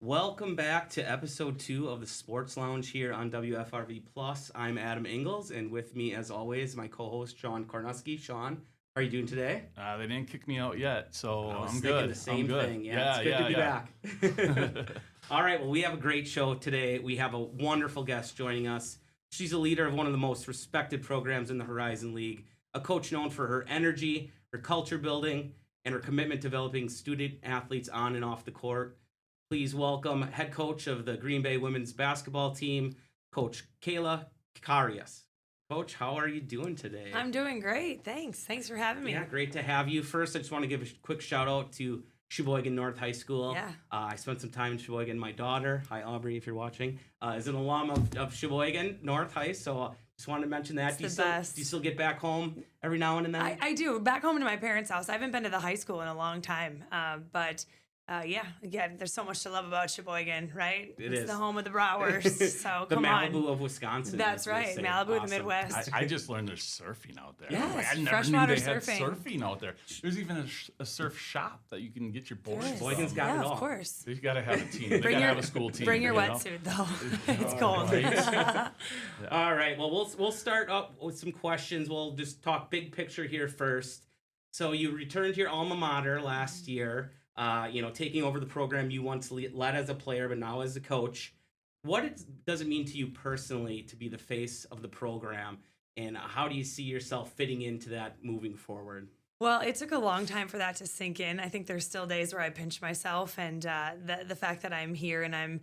Welcome back to episode 2 of the Sports Lounge here on WFRV Plus. I'm Adam Ingles, and with me, as always, my co-host Sean Kornuski. Sean, how are you doing today? They didn't kick me out yet, so I'm thinking good. The same I'm good. thing. Yeah, it's good to be back. All right, well, we have a great show today. We have a wonderful guest joining us. She's a leader of one of the most respected programs in the Horizon League, a coach known for her energy, her culture building, and her commitment to developing student athletes on and off the court. Please welcome head coach of the Green Bay women's basketball team, Coach Kayla Karius. Coach, how are you doing today? I'm doing great. Thanks. Thanks for having me. Yeah, great to have you. First, I just want to give a quick shout out to Sheboygan North High School. Yeah. I spent some time in Sheboygan. My daughter, hi Aubrey, if you're watching, is an alum of Sheboygan North High. So just wanted to mention that. It's the best. Do you still get back home every now and then? I do. Back home to my parents' house. I haven't been to the high school in a long time, but there's so much to love about Sheboygan, right? It's the home of the Bratwurst, so the come Malibu of Wisconsin. That's right, Malibu, awesome. The Midwest. I just learned there's surfing out there. Yes, I never freshwater knew they had surfing. surfing out there. There's even a surf shop that you can get your board from. Sheboygan's got it all. Of course. You got to have a team. They got to have a school team. Bring your wetsuit, though. It's cold. Right. All right, well, we'll start up with some questions. We'll just talk big picture here first. So you returned to your alma mater last year. Taking over the program you once led as a player, but now as a coach. Does it mean to you personally to be the face of the program, and how do you see yourself fitting into that moving forward? Well, it took a long time for that to sink in. I think there's still days where I pinch myself, and the fact that I'm here and I'm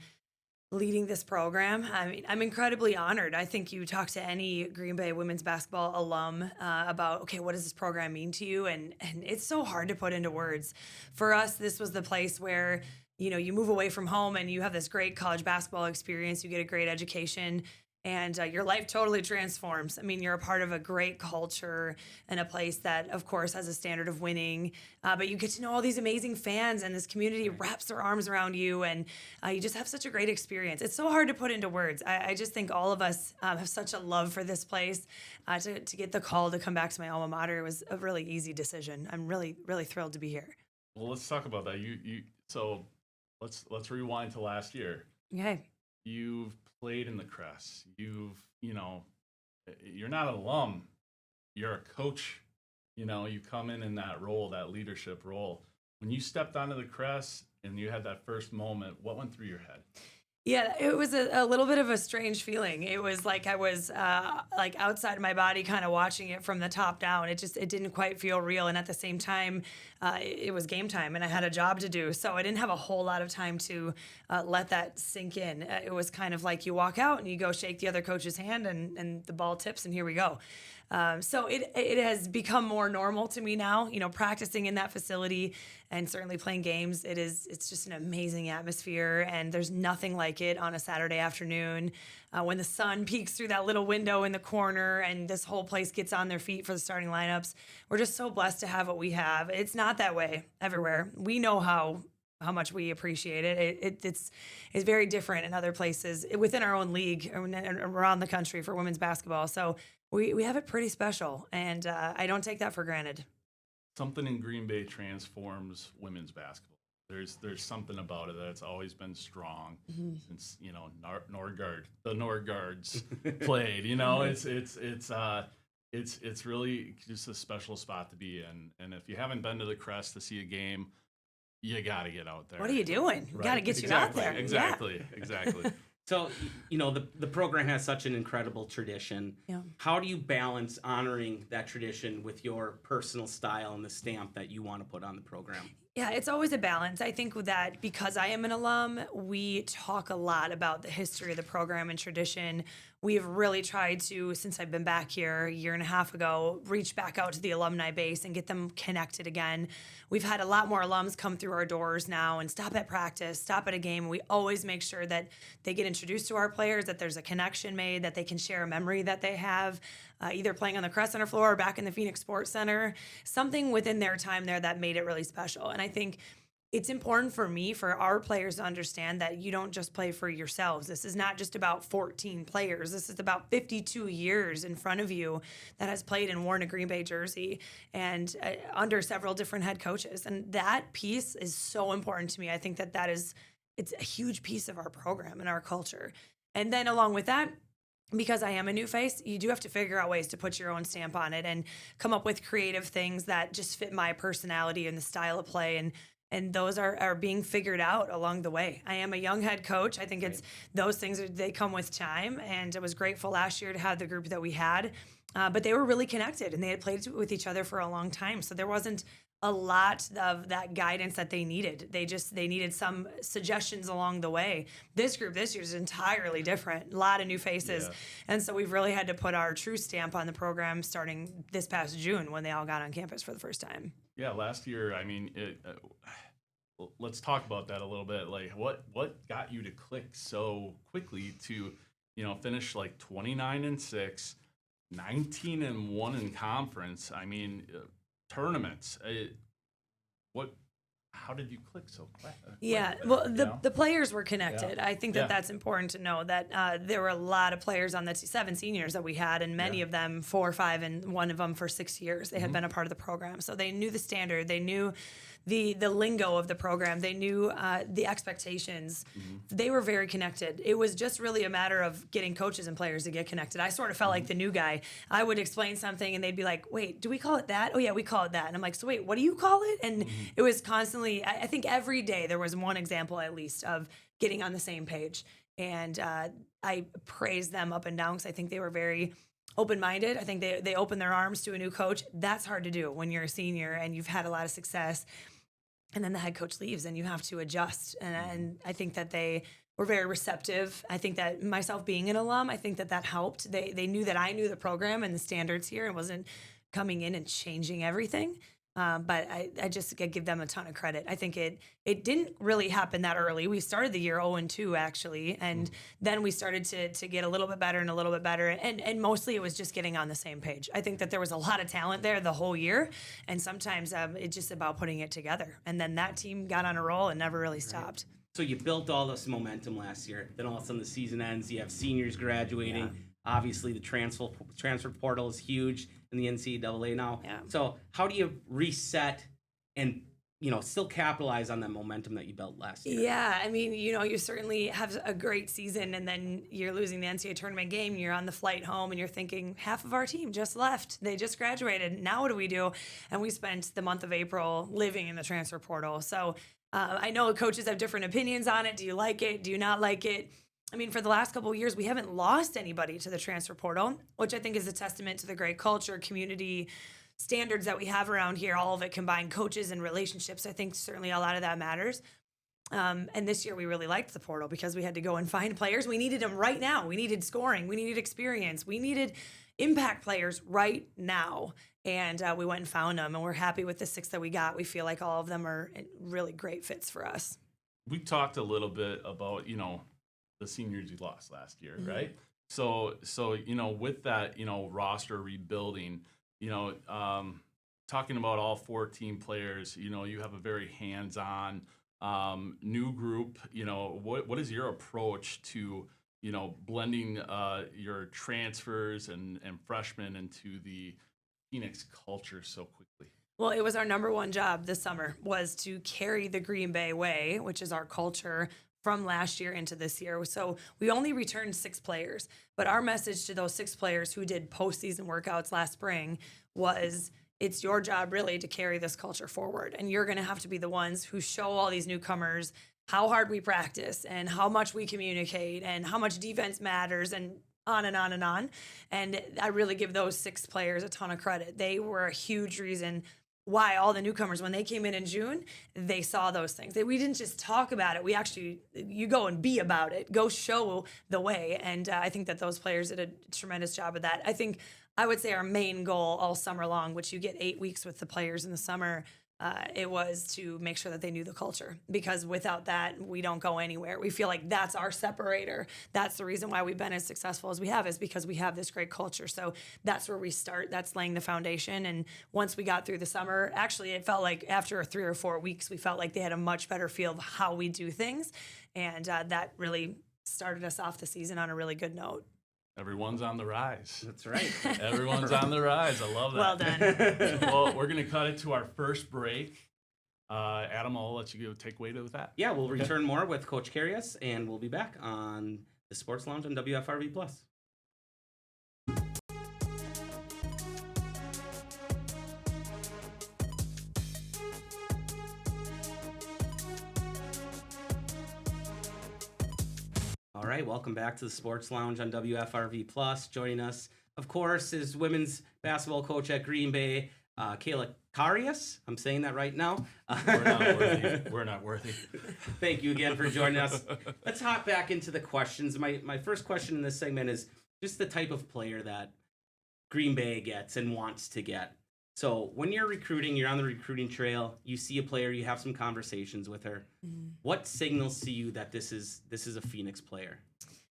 leading this program, I mean, I'm incredibly honored. I think you talk to any Green Bay women's basketball alum about, okay, what does this program mean to you? And it's so hard to put into words. For us, this was the place where, you move away from home and you have this great college basketball experience, you get a great education, and your life totally transforms. I mean, you're a part of a great culture and a place that, of course, has a standard of winning. But you get to know all these amazing fans, and this community wraps their arms around you, and you just have such a great experience. It's so hard to put into words. I just think all of us have such a love for this place. To get the call to come back to my alma mater was a really easy decision. I'm really, really thrilled to be here. Well, let's talk about that. So let's rewind to last year. Okay. You've played in the Crest. You're not an alum. You're a coach. You come in that role, that leadership role. When you stepped onto the Crest and you had that first moment, what went through your head? Yeah, it was a little bit of a strange feeling. It was like I was outside my body, kind of watching it from the top down. It didn't quite feel real, and at the same time, it was game time, and I had a job to do, so I didn't have a whole lot of time to let that sink in. It was kind of like you walk out and you go shake the other coach's hand, and the ball tips, and here we go. So it has become more normal to me now, practicing in that facility and certainly playing games. It's just an amazing atmosphere, and there's nothing like it on a Saturday afternoon when the sun peeks through that little window in the corner and this whole place gets on their feet for the starting lineups. We're just so blessed to have what we have. It's not that way everywhere. We know how much we appreciate it. It's very different in other places within our own league and around the country for women's basketball. So we have it pretty special, and I don't take that for granted. Something in Green Bay transforms women's basketball. There's something about it that's always been strong since the Norgards played. It's really just a special spot to be in. And if you haven't been to the Crest to see a game, you got to get out there. What are you doing? Right. Got to get you out there. Exactly. So, the program has such an incredible tradition. Yeah. How do you balance honoring that tradition with your personal style and the stamp that you want to put on the program? Yeah, it's always a balance. I think with that, because I am an alum, we talk a lot about the history of the program and tradition. We've really tried to, since I've been back here a year and a half ago, reach back out to the alumni base and get them connected again. We've had a lot more alums come through our doors now and stop at practice, stop at a game. We always make sure that they get introduced to our players, that there's a connection made, that they can share a memory that they have, either playing on the Crest Center floor or back in the Phoenix Sports Center, something within their time there that made it really special. And I think it's important for our players to understand that you don't just play for yourselves. This is not just about 14 players. This is about 52 years in front of you that has played and worn a Green Bay jersey and under several different head coaches. And that piece is so important to me. I think that is it's a huge piece of our program and our culture. And then along with that, because I am a new face, you do have to figure out ways to put your own stamp on it and come up with creative things that just fit my personality and the style of play. And those are being figured out along the way. I am a young head coach. I think it's those things, they come with time. And I was grateful last year to have the group that we had. But they were really connected and they had played with each other for a long time. So there wasn't a lot of that guidance that they needed. They needed some suggestions along the way. This group this year is entirely different. A lot of new faces. Yeah. And so we've really had to put our true stamp on the program starting this past June when they all got on campus for the first time. Yeah, last year, I mean, let's talk about that a little bit. Like, what got you to click so quickly to, finish like 29-6, 19-1 in conference? I mean, tournaments. How did you click so quick? Yeah, well, the players were connected. Yeah. I think that's important to know that there were a lot of players on the 7 seniors that we had, and many of them 4 or 5, and one of them for 6 years. They had been a part of the program, so they knew the standard. They knew the lingo of the program. They knew the expectations. They were very connected. It was just really a matter of getting coaches and players to get connected. I sort of felt like the new guy. I would explain something and they'd be like, wait, do we call it that? Oh yeah, we call it that. And I'm like, so wait, what do you call it? And it was constantly, I think every day there was one example at least of getting on the same page. And I praise them up and down because I think they were very open-minded. I think they opened their arms to a new coach. That's hard to do when you're a senior and you've had a lot of success. And then the head coach leaves and you have to adjust. And I think that they were very receptive. I think that myself being an alum, I think that helped. They knew that I knew the program and the standards here and wasn't coming in and changing everything. But I just give them a ton of credit. I think it didn't really happen that early. We started the year 0-2 actually, and then we started to get a little bit better and a little bit better. And mostly it was just getting on the same page. I think that there was a lot of talent there the whole year, and sometimes it's just about putting it together. And then that team got on a roll and never really stopped. So you built all this momentum last year. Then all of a sudden the season ends. You have seniors graduating. Yeah. Obviously, the transfer portal is huge in the NCAA now. Yeah. So how do you reset and still capitalize on that momentum that you built last year? Yeah, I mean, you certainly have a great season, and then you're losing the NCAA tournament game. You're on the flight home, and you're thinking, half of our team just left. They just graduated. Now what do we do? And we spent the month of April living in the transfer portal. So I know coaches have different opinions on it. Do you like it? Do you not like it? I mean, for the last couple of years, we haven't lost anybody to the transfer portal, which I think is a testament to the great culture, community, standards that we have around here. All of it combined, coaches and relationships. I think certainly a lot of that matters. And this year we really liked the portal because we had to go and find players. We needed them right now. We needed scoring. We needed experience. We needed impact players right now. And we went and found them, and we're happy with the 6 that we got. We feel like all of them are really great fits for us. We talked a little bit about, the seniors you lost last year, right? So with that, roster rebuilding, talking about all 14 players, you have a very hands-on new group. What is your approach to, blending your transfers and freshmen into the Phoenix culture so quickly? Well, it was our number one job this summer, was to carry the Green Bay way, which is our culture, from last year into this year. So we only returned 6 players, but our message to those 6 players who did postseason workouts last spring was, it's your job really to carry this culture forward. And you're going to have to be the ones who show all these newcomers how hard we practice and how much we communicate and how much defense matters, and on and on and on. And I really give those 6 players a ton of credit. They were a huge reason why all the newcomers, when they came in June, they saw those things. We didn't just talk about it. You go and be about it. Go show the way. And I think that those players did a tremendous job of that. I would say our main goal all summer long, which you get 8 weeks with the players in the summer, it was to make sure that they knew the culture, because without that, we don't go anywhere. We feel like that's our separator. That's the reason why we've been as successful as we have, is because we have this great culture. So that's where we start. That's laying the foundation. And once we got through the summer, actually, it felt like after 3 or 4 weeks, we felt like they had a much better feel of how we do things. And that really started us off the season on a really good note. Everyone's on the rise. That's right. Everyone's on the rise. I love that. Well done. Well, we're going to cut it to our first break. Adam, I'll let you go take away with that. Yeah, we'll return more with Coach Karius, and we'll be back on the Sports Lounge on WFRV Plus. All right, welcome back to the Sports Lounge on WFRV Plus. Joining us, of course, is women's basketball coach at Green Bay, Kayla Karius. I'm saying that right now. We're not worthy. We're not worthy. Thank you again for joining us. Let's hop back into the questions. My first question in this segment is just the type of player that Green Bay gets and wants to get. So when you're recruiting, you're on the recruiting trail, you see a player, you have some conversations with her. Mm-hmm. What signals to you that this is a Phoenix player?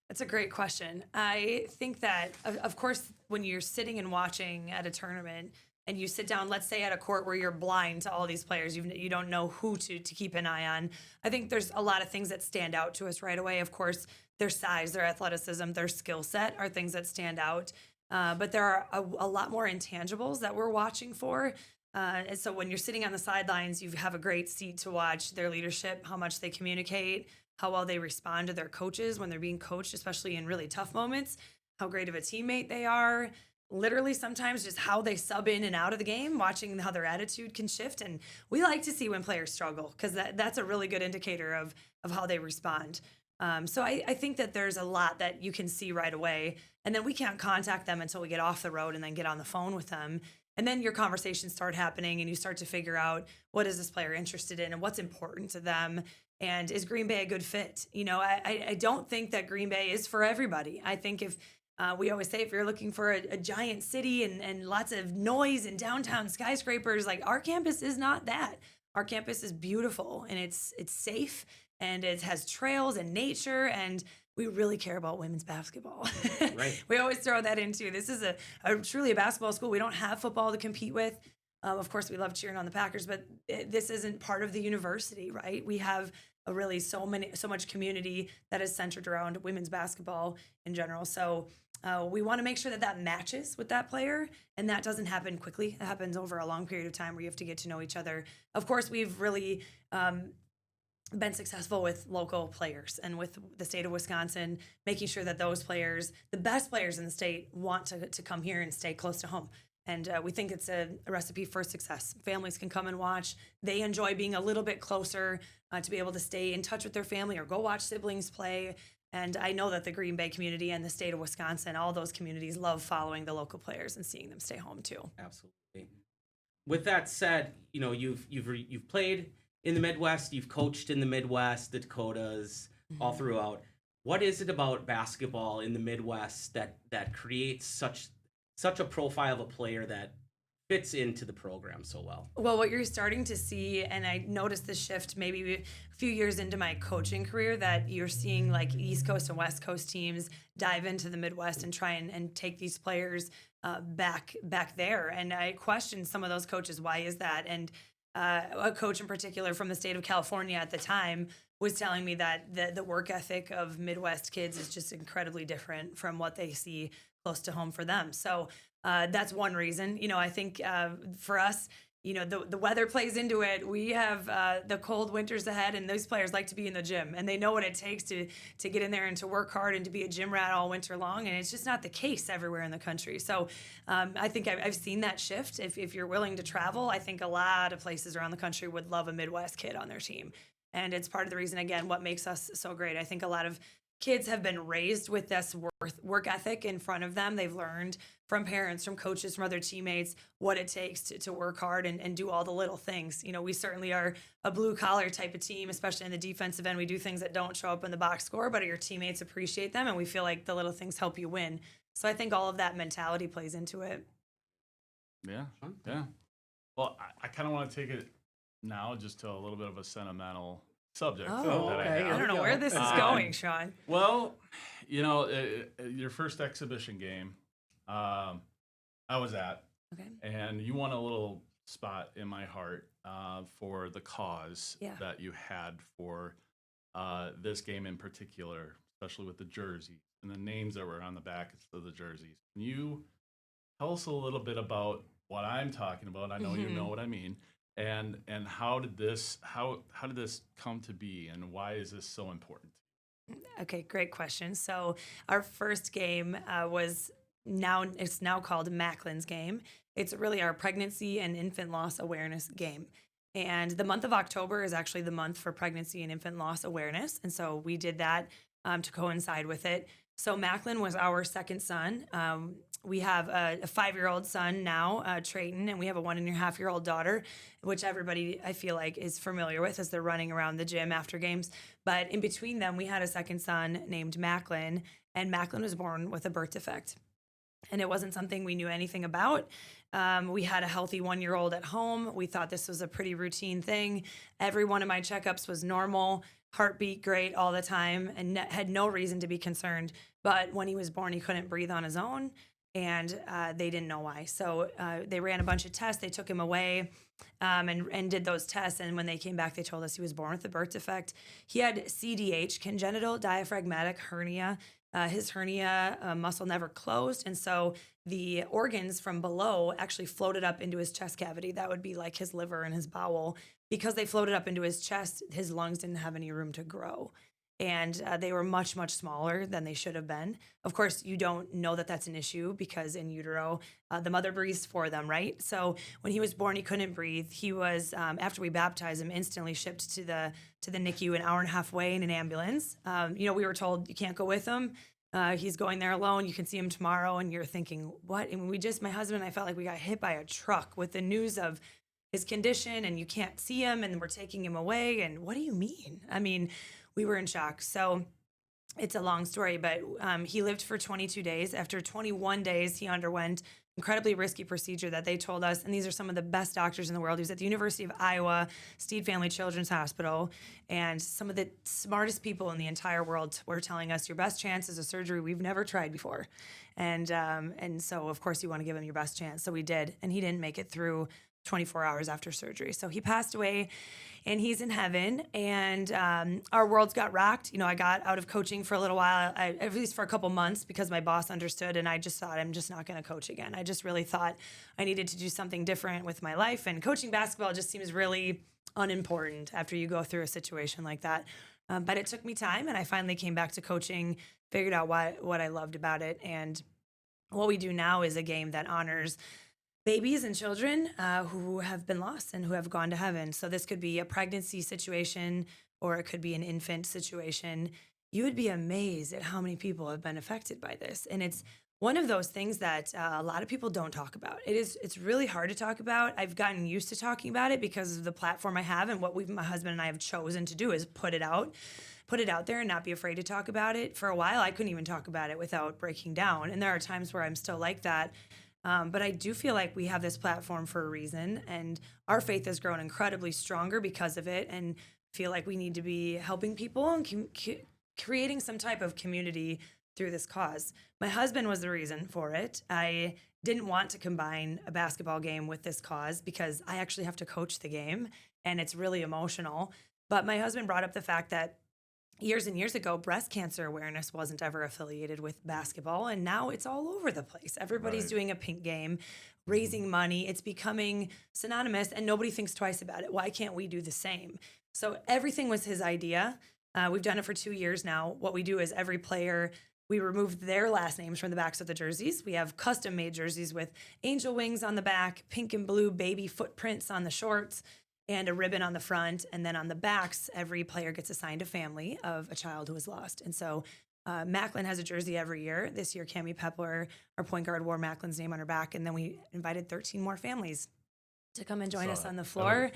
That's a great question. I think that, of course, when you're sitting and watching at a tournament and you sit down, let's say at a court where you're blind to all these players, you don't know who to keep an eye on. I think there's a lot of things that stand out to us right away. Of course, their size, their athleticism, their skill set are things that stand out. But there are a lot more intangibles that we're watching for. And so when you're sitting on the sidelines, you have a great seat to watch their leadership, how much they communicate, how well they respond to their coaches when they're being coached, especially in really tough moments, how great of a teammate they are. Literally sometimes just how they sub in and out of the game, watching how their attitude can shift. And we like to see when players struggle because that's a really good indicator of how they respond. So I think that there's a lot that you can see right away. And then we can't contact them until we get off the road and then get on the phone with them. And then your conversations start happening and you start to figure out what is this player interested in and what's important to them. And is Green Bay a good fit? You know, I don't think that Green Bay is for everybody. I think if we always say if you're looking for a giant city and lots of noise and downtown skyscrapers, like our campus is not that. Our campus is beautiful and it's safe and it has trails and nature and we really care about women's basketball. Right. We always throw that into this is a truly a basketball school. We don't have football to compete with. Of course, we love cheering on the Packers, but this isn't part of the university, right? We have so much community that is centered around women's basketball in general. So we want to make sure that matches with that player, and that doesn't happen quickly. It happens over a long period of time where you have to get to know each other. Of course, we've really been successful with local players and with the state of Wisconsin, making sure that those players, the best players in the state, want to come here and stay close to home. And we think it's a recipe for success. Families can come and watch. They enjoy being a little bit closer to be able to stay in touch with their family or go watch siblings play. And I know that the Green Bay community and the state of Wisconsin, all those communities love following the local players and seeing them stay home too. Absolutely. With that said, you know, you've played in the Midwest, you've coached in the Midwest, the Dakotas, all throughout. What is it about basketball in the Midwest that creates such a profile of a player that fits into the program so well? Well, what you're starting to see, and I noticed this shift maybe a few years into my coaching career, that you're seeing like East Coast and West Coast teams dive into the Midwest and try and take these players back there. And I questioned some of those coaches, why is that? And a coach in particular from the state of California at the time was telling me that the work ethic of Midwest kids is just incredibly different from what they see close to home for them. So that's one reason. You know, I think for us, you know, the weather plays into it. We have the cold winters ahead, and those players like to be in the gym, and they know what it takes to get in there and to work hard and to be a gym rat all winter long, and it's just not the case everywhere in the country. So I think I've seen that shift. If you're willing to travel, I think a lot of places around the country would love a Midwest kid on their team, and it's part of the reason, again, what makes us so great. I think a lot of kids have been raised with this work ethic in front of them. They've learned from parents, from coaches, from other teammates, what it takes to work hard and do all the little things. You know, we certainly are a blue collar type of team, especially in the defensive end. We do things that don't show up in the box score, but your teammates appreciate them, and we feel like the little things help you win. So I think all of that mentality plays into it. Yeah, yeah. Well, I kind of want to take it now just to a little bit of a sentimental subject. Oh, that okay. I don't know where this is going, Sean. Well, you know, your first exhibition game, I was at, okay, and you won a little spot in my heart for the cause that you had for this game in particular, especially with the jerseys and the names that were on the back of the jerseys. Can you tell us a little bit about what I'm talking about? I know you know what I mean. And how did this come to be, and why is this so important? Okay, great question. So our first game it's now called Macklin's game. It's really our pregnancy and infant loss awareness game. And the month of October is actually the month for pregnancy and infant loss awareness. And so we did that to coincide with it. So Macklin was our second son. We have a 5-year-old son now, Trayton, and we have a 1.5-year-old daughter, which everybody I feel like is familiar with as they're running around the gym after games. But in between them, we had a second son named Macklin, and Macklin was born with a birth defect. And it wasn't something we knew anything about. We had a healthy 1-year-old at home. We thought this was a pretty routine thing. Every one of my checkups was normal, heartbeat great all the time, and had no reason to be concerned. But when he was born, he couldn't breathe on his own, and they didn't know why. So they ran a bunch of tests. They took him away and did those tests. And when they came back, they told us he was born with a birth defect. He had CDH, congenital diaphragmatic hernia. His hernia muscle never closed, and so the organs from below actually floated up into his chest cavity. That would be like his liver and his bowel. Because they floated up into his chest, his lungs didn't have any room to grow. And they were much, much smaller than they should have been. Of course, you don't know that that's an issue because in utero, the mother breathes for them, right? So when he was born, he couldn't breathe. He was, after we baptized him, instantly shipped to the NICU an hour and a half away in an ambulance. We were told you can't go with him. He's going there alone. You can see him tomorrow. And you're thinking, what? And my husband and I felt like we got hit by a truck with the news of his condition, and you can't see him, and we're taking him away. And what do you mean? I mean, we were in shock. So it's a long story, but he lived for 22 days. After 21 days, he underwent incredibly risky procedure that they told us, and these are some of the best doctors in the world. He was at the University of Iowa, Steed Family Children's Hospital, and some of the smartest people in the entire world were telling us your best chance is a surgery we've never tried before. And so, of course, you want to give him your best chance. So we did, and he didn't make it through 24 hours after surgery. So he passed away, and he's in heaven, and our worlds got rocked. I got out of coaching for a little while, at least for a couple months, because my boss understood, and I just thought, I'm just not going to coach again. I just really thought I needed to do something different with my life, and coaching basketball just seems really unimportant after you go through a situation like that. But it took me time, and I finally came back to coaching, figured out what I loved about it, and what we do now is a game that honors babies and children who have been lost and who have gone to heaven. So this could be a pregnancy situation, or it could be an infant situation. You would be amazed at how many people have been affected by this. And it's one of those things that a lot of people don't talk about. It's really hard to talk about. I've gotten used to talking about it because of the platform I have, and what my husband and I have chosen to do is put it out there and not be afraid to talk about it. For a while, I couldn't even talk about it without breaking down. And there are times where I'm still like that. But I do feel like we have this platform for a reason, and our faith has grown incredibly stronger because of it, and feel like we need to be helping people and creating some type of community through this cause. My husband was the reason for it. I didn't want to combine a basketball game with this cause because I actually have to coach the game, and it's really emotional. But my husband brought up the fact that years and years ago, breast cancer awareness wasn't ever affiliated with basketball, and now it's all over the place. Everybody's doing a pink game, raising money. It's becoming synonymous, and nobody thinks twice about it. Why can't we do the same? So everything was his idea. We've done it for 2 years now. What we do is every player, we removed their last names from the backs of the jerseys. We have custom-made jerseys with angel wings on the back, pink and blue baby footprints on the shorts, and a ribbon on the front. And then on the backs, every player gets assigned a family of a child who was lost. And so Macklin has a jersey every year. This year, Cammie Pepler, our point guard, wore Macklin's name on her back. And then we invited 13 more families to come and join us on the floor.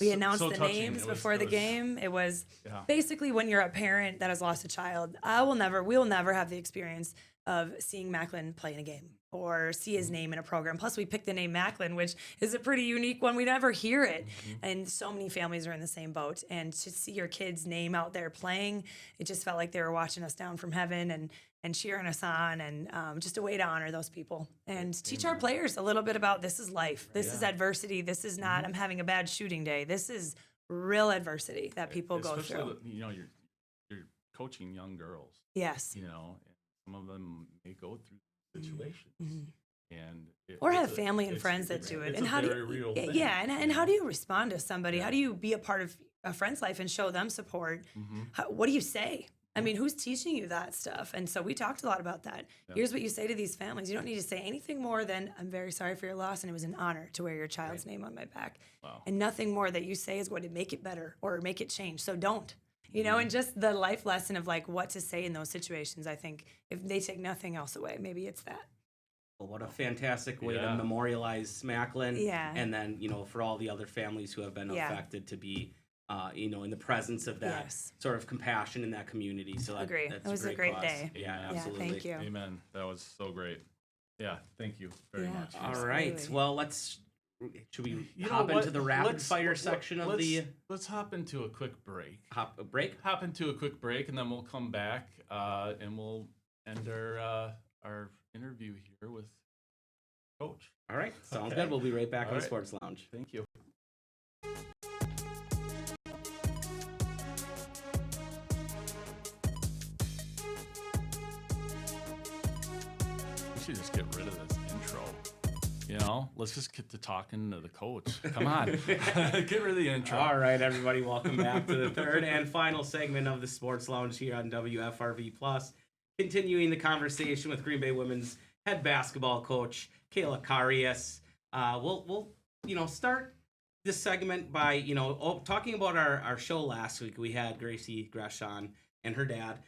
We announced the names before the game. It was basically, when you're a parent that has lost a child, we'll never have the experience of seeing Macklin play in a game or see his name in a program. Plus, we picked the name Macklin, which is a pretty unique one. We never hear it. And so many families are in the same boat. And to see your kid's name out there playing, it just felt like they were watching us down from heaven and cheering us on, and just a way to honor those people and teach our players a little bit about this is life. This is adversity. This is not, I'm having a bad shooting day. This is real adversity that people go through. You're coaching young girls. Yes. And some of them may go through situations. and or have family and friends that do it. It's And a how do very real thing, yeah, and you how know? do you respond to somebody? Yeah. How do you be a part of a friend's life and show them support? What do you say? I mean, who's teaching you that stuff? And so we talked a lot about that. Yep. Here's what you say to these families. You don't need to say anything more than, I'm very sorry for your loss, and it was an honor to wear your child's name on my back. Wow. And nothing more that you say is going to make it better or make it change. So don't. You know, and just the life lesson of like what to say in those situations, I think if they take nothing else away, maybe it's that. Well, what a fantastic way to Yeah. memorialize Smacklin. Yeah. And then, you know, for all the other families who have been Yeah. affected to be, you know, in the presence of that Yes. sort of compassion in that community. So Agree. that's it was a great cause. day. Yeah, Yeah, absolutely. thank you. Amen. That was so great. Yeah, thank you very Yeah. much. All right. Absolutely. Well, should we You know hop what? into the rapid Let's- fire let- section of let's- the Let's hop into a quick break. break? Hop into a quick break, and then we'll come back and we'll end our interview here with Coach. All right. Sounds Okay. good. We'll be right back All on the right. Sports Lounge. Thank you. We should just get rid of this intro. You know, let's just get to talking to the coach. Come on, get rid of the intro. All right, everybody, welcome back to the third and final segment of the Sports Lounge here on WFRV Plus. Continuing the conversation with Green Bay women's head basketball coach Kayla Karius. We'll start this segment by talking about our show last week. We had Gracie Gresh on and her dad.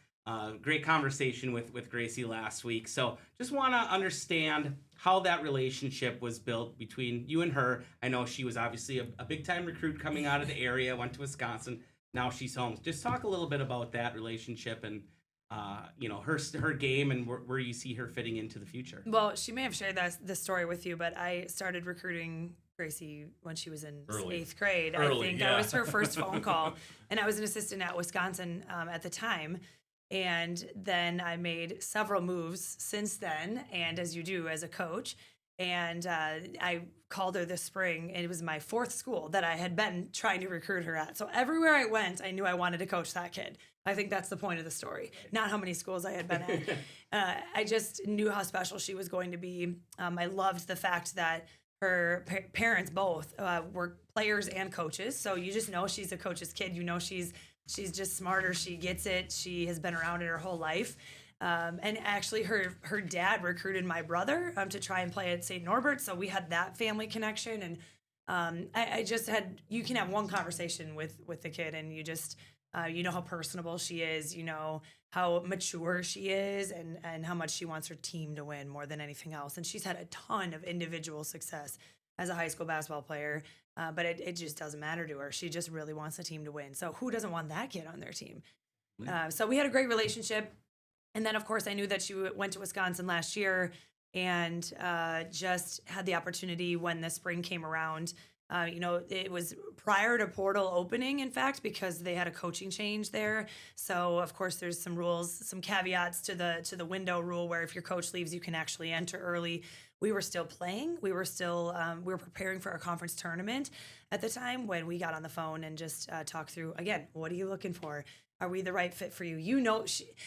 Great conversation with Gracie last week. So just want to understand how that relationship was built between you and her. I know she was obviously a big time recruit coming out of the area, went to Wisconsin. Now she's home. Just talk a little bit about that relationship and her game and where you see her fitting into the future. Well, she may have shared this story with you, but I started recruiting Gracie when she was in Early. 8th grade. I Early, think yeah. I was her first phone call, and I was an assistant at Wisconsin at the time. And then I made several moves since then, and as you do as a coach. And I called her this spring, and it was my 4th school that I had been trying to recruit her at. So everywhere I went, I knew I wanted to coach that kid. I think that's the point of the story, not how many schools I had been at. I just knew how special she was going to be. I loved the fact that her parents both were players and coaches. So you just know she's a coach's kid. You know she's just smarter. She gets it. She has been around it her whole life. And actually, her dad recruited my brother to try and play at St. Norbert. So we had that family connection. And I just had, you can have one conversation with the kid, and you just, you know how personable she is. You know how mature she is, and how much she wants her team to win more than anything else. And she's had a ton of individual success as a high school basketball player. But it just doesn't matter to her. She just really wants the team to win. So who doesn't want that kid on their team? So we had a great relationship. And then, of course, I knew that she went to Wisconsin last year and just had the opportunity when the spring came around. It was prior to portal opening, in fact, because they had a coaching change there. So, of course, there's some rules, some caveats to the window rule where if your coach leaves, you can actually enter early. We were still playing. We were preparing for our conference tournament at the time when we got on the phone and just talked through, again, what are you looking for? Are we the right fit for you? You know,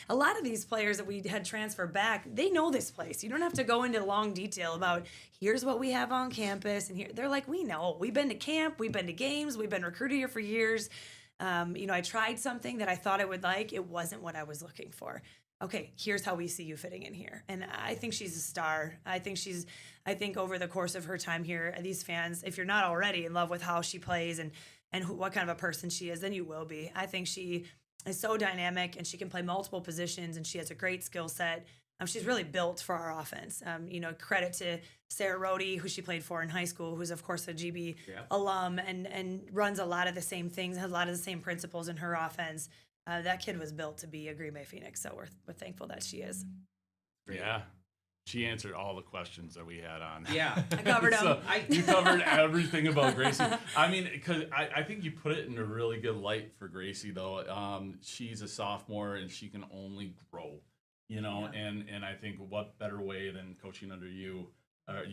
a lot of these players that we had transfer back, they know this place. You don't have to go into long detail about here's what we have on campus. And here, they're like, we know. We've been to camp. We've been to games. We've been recruited here for years. I tried something that I thought I would like. It wasn't what I was looking for. Okay, here's how we see you fitting in here. And I think she's a star. I think over the course of her time here, these fans, if you're not already in love with how she plays and what kind of a person she is, then you will be. I think she is so dynamic, and she can play multiple positions, and she has a great skill set. She's really built for our offense. Credit to Sarah Rohde, who she played for in high school, who's, of course, a GB alum and runs a lot of the same things, has a lot of the same principles in her offense. That kid was built to be a Green Bay Phoenix, so we're thankful that she is. Yeah. She answered all the questions that we had on. Yeah. I covered them. So you covered everything about Gracie. I mean, because I think you put it in a really good light for Gracie, though. She's a sophomore, and she can only grow, and I think what better way than coaching under you? I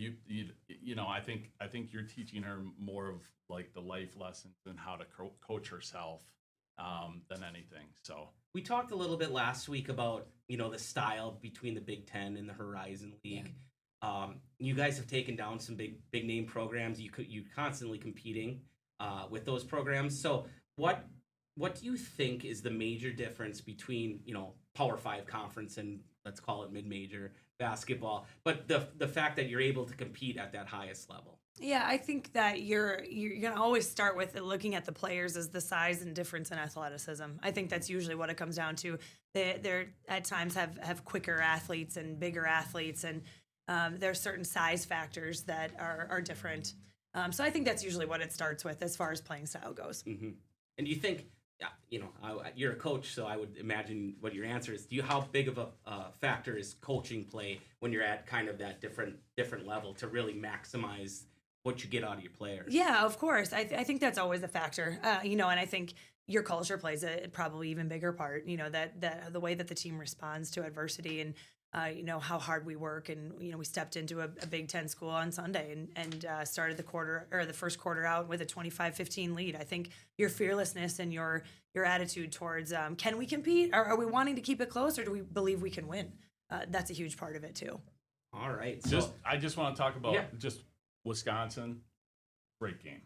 think you're teaching her more of like the life lessons and how to coach herself than anything. So We talked a little bit last week about, the style between the Big Ten and the Horizon League. You guys have taken down some big name programs. You constantly competing with those programs. So what do you think is the major difference between Power 5 conference and let's call it mid-major basketball, but the fact that you're able to compete at that highest level? Yeah, I think that you're gonna always start with looking at the players as the size and difference in athleticism. I think that's usually what it comes down to. They're at times have quicker athletes and bigger athletes, and there's certain size factors that are different. So I think that's usually what it starts with as far as playing style goes. Mm-hmm. And do you think, you're a coach, so I would imagine what your answer is. How big of a factor is coaching play when you're at kind of that different level to really maximize what you get out of your players? Yeah, of course. I think that's always a factor. And I think your culture plays a probably even bigger part. That the way that the team responds to adversity and how hard we work, and we stepped into a Big Ten school on Sunday and started the first quarter out with a 25-15 lead. I think your fearlessness and your attitude towards can we compete? Are we wanting to keep it close, or do we believe we can win? That's a huge part of it too. All right. So I just want to talk about just Wisconsin. Great game.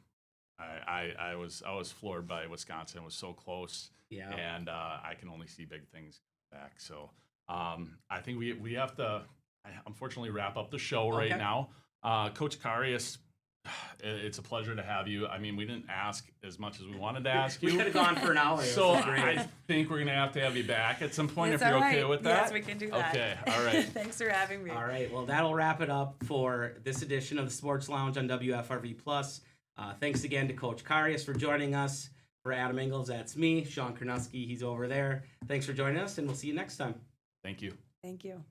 I was floored by Wisconsin. It was so close. Yeah. And I can only see big things back. So I think we have to unfortunately wrap up the show right now. Coach Karius, it's a pleasure to have you. I mean, we didn't ask as much as we wanted to ask you. We could have gone for an hour. So I think we're going to have you back at some point if you're okay with that. Yes, we can do that. Okay, all right. Thanks for having me. All right, well, that'll wrap it up for this edition of the Sports Lounge on WFRV+. Thanks again to Coach Karius for joining us. For Adam Ingles, that's me. Sean Kornuski, he's over there. Thanks for joining us, and we'll see you next time. Thank you. Thank you.